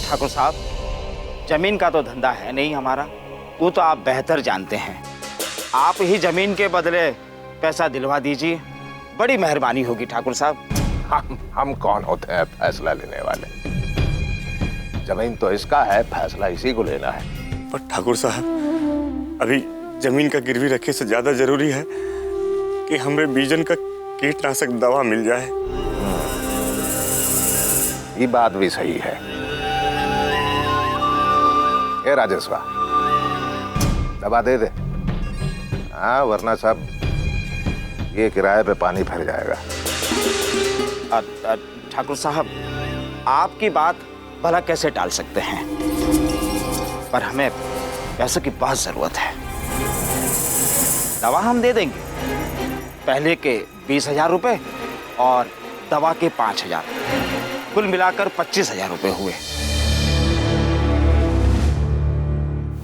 ठाकुर साहब, जमीन का तो धंधा है नहीं हमारा, वो तो आप बेहतर जानते हैं। आप ही जमीन के बदले पैसा दिलवा दीजिए, बड़ी मेहरबानी होगी ठाकुर साहब। हम कौन होते हैं फैसला लेने वाले? जमीन तो इसका है, फैसला इसी को लेना है। पर ठाकुर साहब, अभी जमीन का गिरवी रखे से ज्यादा जरूरी है कि हमें बीजन का कीटनाशक दवा मिल जाए। ये बात भी सही है। ए राजेश्वा, दवा दे दे। हाँ, वरना सब ये किराए पे पानी फिर जाएगा। ठाकुर साहब, आपकी बात भला कैसे टाल सकते हैं, पर हमें पैसे की बहुत जरूरत है। दवा हम दे देंगे, पहले के 20,000 रुपए और दवा के 5,000, कुल मिलाकर 25,000 रुपए हुए।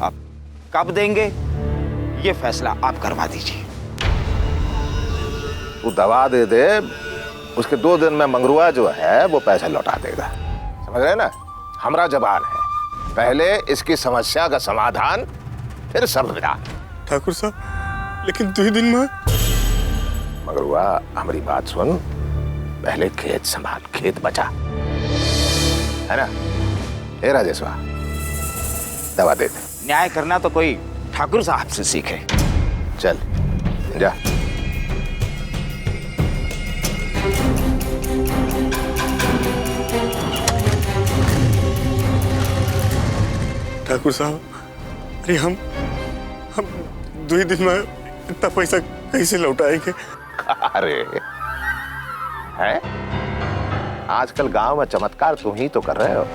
अब कब देंगे ये फैसला आप करवा दीजिए। तू दवा दे दे, उसके 2 दिन में मंगरुआ जो है वो पैसे लौटा देगा। समझ रहे ना? हमरा जबान है, पहले इसकी समस्या का समाधान, फिर सब विधान। ठाकुर साहब, लेकिन 2 दिन में। मंगरुआ, हमारी बात सुन, पहले खेत संभाल, खेत बचा, है ना? हे राजेश्वा, दवा दे दे। न्याय करना तो कोई ठाकुर साहब से सीखे। चल जा। ठाकुर साहब, अरे हम 2 दिन में इतना पैसा कैसे लौटाएंगे? अरे है, आजकल गांव में चमत्कार तुम ही तो कर रहे हो।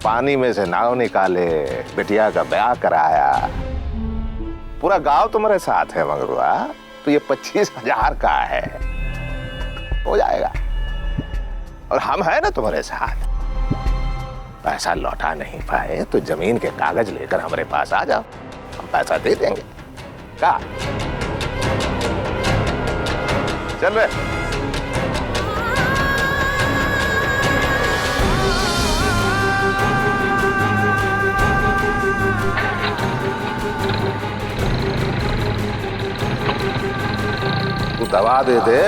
पानी में से नाव निकाले, बिटिया का ब्याह कराया, पूरा गांव तुम्हारे साथ है मंगरुआ। तो ये 25,000 का है, हो जाएगा। और हम है ना तुम्हारे साथ। पैसा लौटा नहीं पाए तो जमीन के कागज लेकर हमारे पास आ जाओ, हम पैसा दे देंगे। क्या? चल बे। तू दवा दे दे,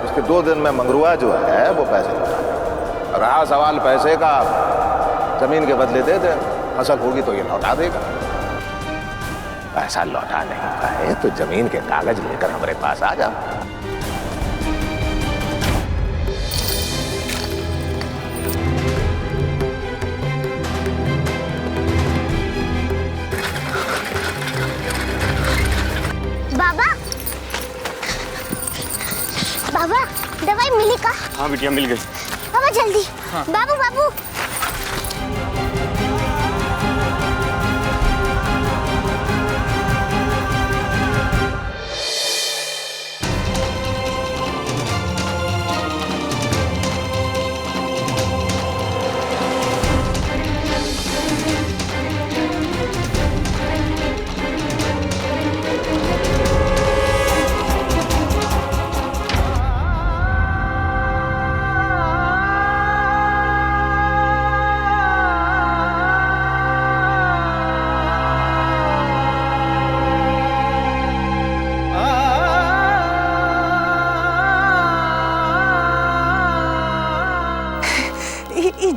उसके 2 दिन में मंगरुआ जो है वो पैसे लौटा देगा। रहा सवाल पैसे का, जमीन के बदले दे दे, फसल होगी तो ये लौटा देगा। पैसा लौटा नहीं पाए तो जमीन के कागज लेकर हमारे पास आ जाओ। बाबा, बाबा, दवाई मिली का? हाँ बिटिया, मिल गई। बाबा जल्दी। हाँ। बाबू बाबू।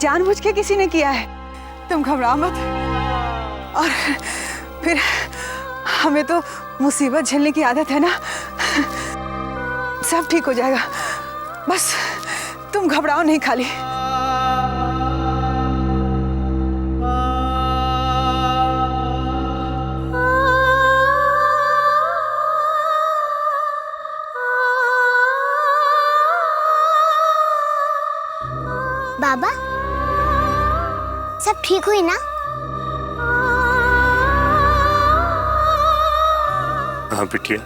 जानबूझ के किसी ने किया है, तुम घबराओ मत। और फिर हमें तो मुसीबत झेलने की आदत है ना, सब ठीक हो जाएगा। बस तुम घबराओ नहीं खाली। बाबा, सब ठीक हुई ना? हाँ बिटिया।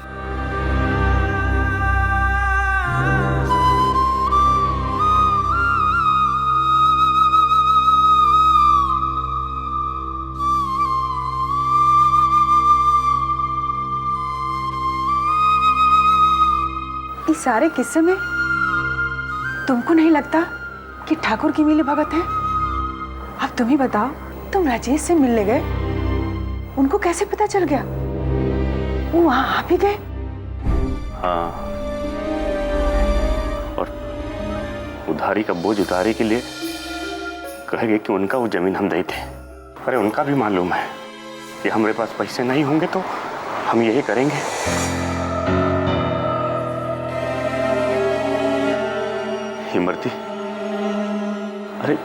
इस सारे किस्से में तुमको नहीं लगता कि ठाकुर की मिली भगत है? अब तुम ही बताओ, तुम राजेश से मिलने गए, उनको कैसे पता चल गया? वो वहां आ भी गए? हाँ, और उधारी का बोझ उतारे के लिए कहेंगे कि उनका वो जमीन हम दे थे। अरे उनका भी मालूम है कि हमारे पास पैसे नहीं होंगे तो हम यही करेंगे। हिम्मती, अरे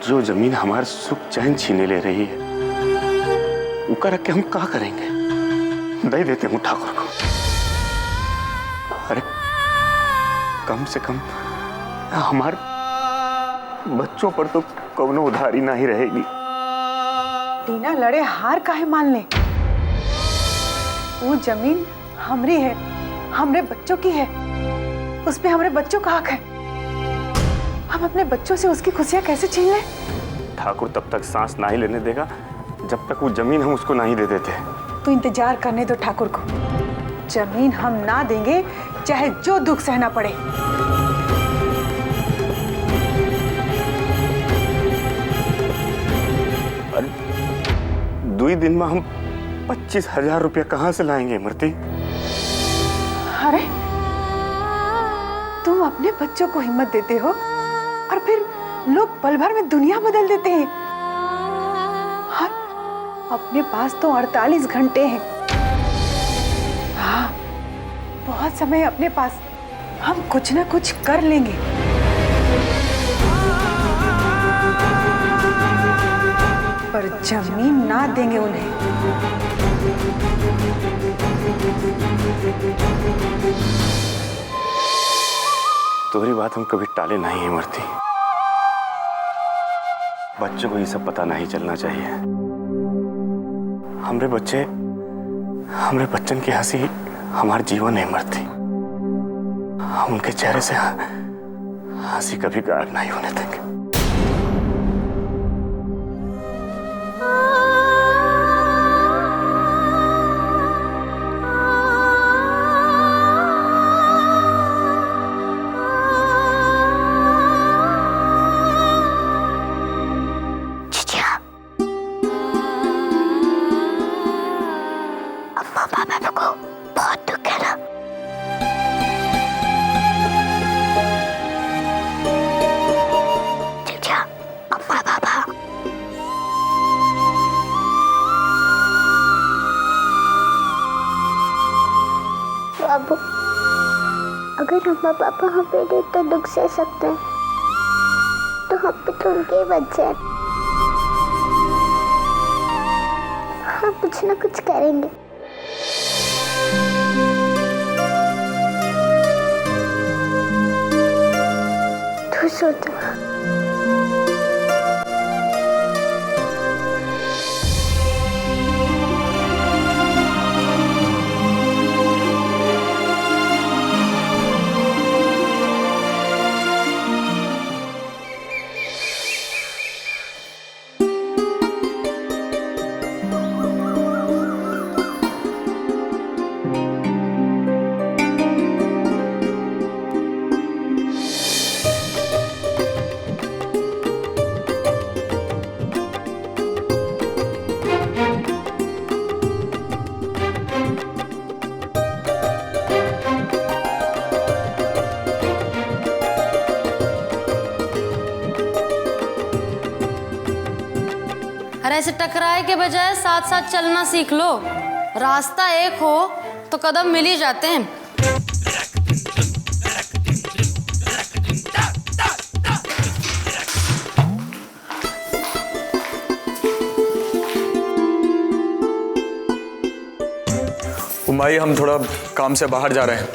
जो जमीन हमारे सुख चैन छीने ले रही है, उका रख के हम क्या करेंगे? दे देते हूँ ठाकुर को। अरे कम से कम हमारे बच्चों पर तो कौनो उधारी नहीं रहेगी। टीना लड़े हार काहे मान ले? वो जमीन हमरी है, हमरे बच्चों की है, उस पे हमरे बच्चों का हक है। हम अपने बच्चों से उसकी खुशियां कैसे छीन लें? ठाकुर तब तक सांस नहीं लेने देगा जब तक वो जमीन हम उसको नहीं दे देते। तो इंतजार करने दो ठाकुर को। जमीन हम ना देंगे, चाहे जो दुख सहना पड़े। अरे 2 दिन में हम 25,000 रुपया कहाँ से लाएंगे इमरती? अरे तुम अपने बच्चों को हिम्मत देते हो और फिर लोग पल भर में दुनिया बदल देते हैं। हाँ, अपने पास तो 48 घंटे हैं। हाँ, बहुत समय अपने पास, हम कुछ ना कुछ कर लेंगे। पर जमीन ना देंगे उन्हें। तुम्हारी बात हम कभी टाले नहीं इमरती। बच्चों को ये सब पता नहीं चलना चाहिए। हमरे बच्चन की हंसी हमारे जीवन है इमरती। हम उनके चेहरे से हंसी कभी गायब नहीं होने देंगे। बाबू, अगर अम्मा पापा हमें नहीं तो दुख सह सकते हैं, तो हम भी तो उनके ही बच्चे हैं। हम कुछ ना कुछ करेंगे। तू सोच। अरे ऐसे टकराए के बजाय साथ साथ चलना सीख लो। रास्ता एक हो तो कदम मिल ही जाते हैं। उमाई, हम थोड़ा काम से बाहर जा रहे हैं,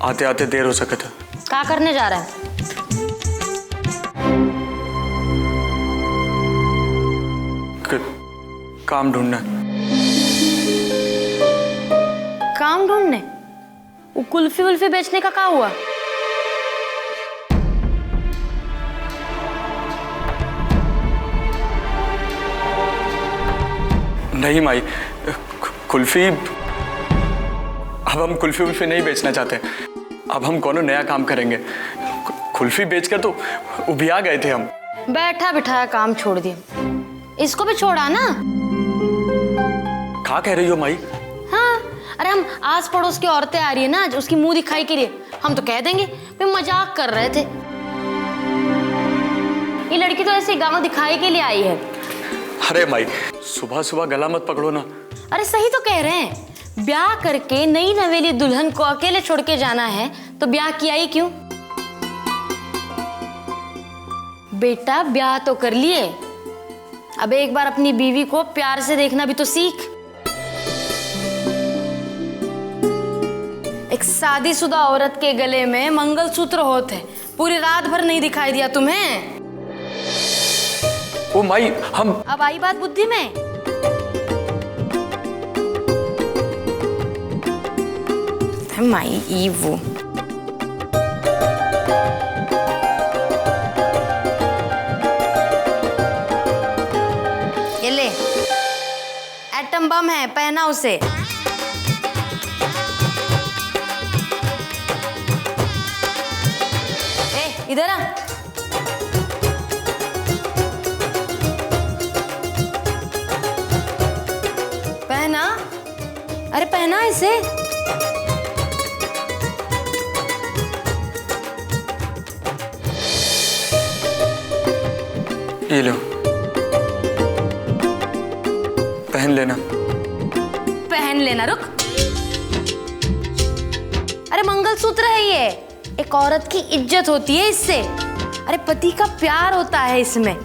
आते आते देर हो सके थे। क्या करने जा रहा है? काम ढूंढना। काम ढूंढने? वो कुल्फी वुल्फी बेचने का क्या हुआ? नहीं माई, कुल्फी, अब हम कुल्फी वुल्फी नहीं बेचना चाहते। अब हम कोनो नया काम करेंगे। कुल्फी बेचकर तो उबिया गए थे हम। बैठा बिठाया काम छोड़ दिया, इसको भी छोड़ा ना। क्या कह रही हो माई? हाँ, अरे हम आस पड़ोस की औरतें आ रही है ना, उसकी मुंह दिखाई के लिए हम तो कह देंगे भाई मजाक कर रहे थे। ये लड़की तो ऐसे गाँव दिखाई के लिए आई है। अरे माई, सुबह सुबह गला मत पकड़ो ना। अरे सही तो कह रहे हैं, ब्याह करके नई नवेली दुल्हन को अकेले छोड़ के जाना है तो ब्याह किया ही क्यों? बेटा ब्याह तो कर लिए, अब एक बार अपनी बीवी को प्यार से देखना भी तो सीख। एक शादीशुदा औरत के गले में मंगलसूत्र होते हैं, पूरी रात भर नहीं दिखाई दिया तुम्हें? ओ माई, हम अब आई बात बुद्धि में? माई ई वो ये ले, एटम बम है, पहना उसे। इधर आ। पहना, अरे पहना इसे। ये लो, पहन लेना। पहन लेना, रुक। अरे मंगलसूत्र है ये, एक औरत की इज्जत होती है इससे। अरे पति का प्यार होता है इसमें।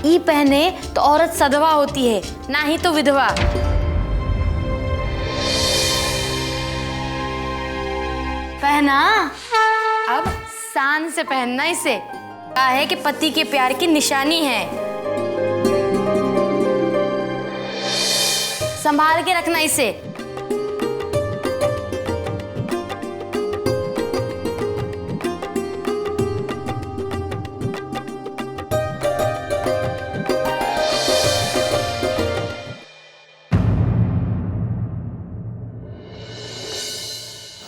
ई पहने तो औरत सधवा होती है, ना ही तो विधवा। पहना, अब शान से पहनना इसे। कहा है कि पति के प्यार की निशानी है, संभाल के रखना इसे।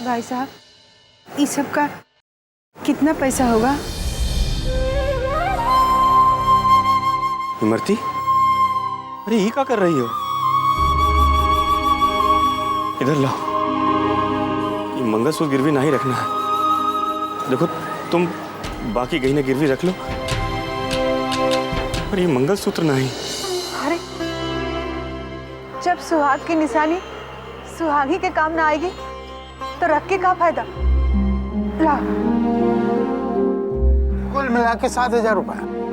भाई साहब, इस सब का कितना पैसा होगा? इमरती, अरे ये क्या कर रही हो? इधर लाओ, ये मंगलसूत्र गिरवी नहीं रखना है। देखो तुम बाकी गहने गिरवी रख लो, पर ये मंगलसूत्र नहीं। अरे जब सुहाग की निशानी सुहागी के काम ना आएगी तो रख के क्या फायदा? ला। कुल मिला के 7,000 रुपए।